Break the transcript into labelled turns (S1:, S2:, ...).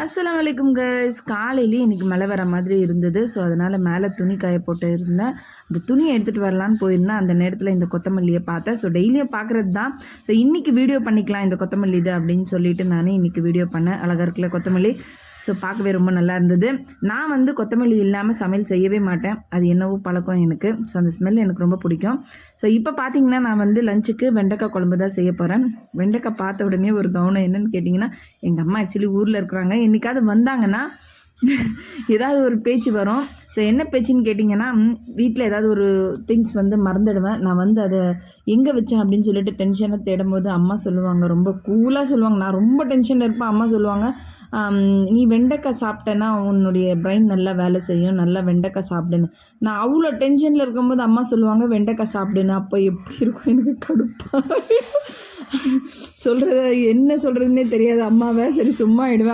S1: அஸ்ஸலாமு அலைக்கும் கைஸ். காலையிலேயே இன்றைக்கி மழை வர மாதிரி இருந்தது. ஸோ அதனால் மேலே துணி காய போட்டு இருந்தேன். அந்த துணியை எடுத்துகிட்டு வரலான்னு போயிருந்தேன். அந்த நேரத்தில் இந்த கொத்தமல்லியை பார்த்தேன். ஸோ டெய்லியும் பார்க்குறது தான். ஸோ இன்றைக்கி வீடியோ பண்ணிக்கலாம் இந்த கொத்தமல்லி இது அப்படின்னு சொல்லிட்டு நானே இன்றைக்கி வீடியோ பண்ணேன். அழகாக இருக்குல்ல கொத்தமல்லி. ஸோ பார்க்கவே ரொம்ப நல்லா இருந்தது. நான் கொத்தமல்லி இல்லாமல் சமையல் செய்யவே மாட்டேன். அது என்னவோ பழக்கம் எனக்கு. ஸோ அந்த ஸ்மெல் எனக்கு ரொம்ப பிடிக்கும். ஸோ இப்போ பார்த்தீங்கன்னா நான் லஞ்சுக்கு வெண்டைக்காய் குழம்பு தான் செய்ய போகிறேன். வெண்டைக்காய் பார்த்த உடனே ஒரு கவனம் என்னென்னு கேட்டிங்கன்னா, எங்கள் அம்மா ஆக்சுவலி ஊரில் இருக்கிறாங்க. என்றைக்காவது வந்தாங்கன்னா ஏதாவது ஒரு பேச்சு வரும். ஸோ என்ன பேச்சுன்னு கேட்டிங்கன்னா, வீட்டில் ஏதாவது ஒரு திங்ஸ் மறந்துடுவேன். நான் அதை எங்கே வச்சேன் அப்படின்னு சொல்லிட்டு டென்ஷனாக தேடும்போது அம்மா சொல்லுவாங்க, ரொம்ப கூலாக சொல்லுவாங்க. நான் ரொம்ப டென்ஷனில் இருப்பேன். அம்மா சொல்லுவாங்க, நீ வெண்டைக்காய் சாப்பிட்டேன்னா உன்னுடைய பிரெயின் நல்லா வேலை செய்யும், நல்லா வெண்டைக்காய் சாப்பிடுன்னு. நான் அவ்வளோ டென்ஷனில் இருக்கும்போது அம்மா சொல்லுவாங்க வெண்டைக்காய் சாப்பிடுன்னு. அப்போ எப்படி இருக்கும் எனக்கு கடுப்பாக. சொல்கிறது என்ன சொல்கிறதுனே தெரியாது அம்மாவை. சரி சும்மா ஆயிடுவேன்.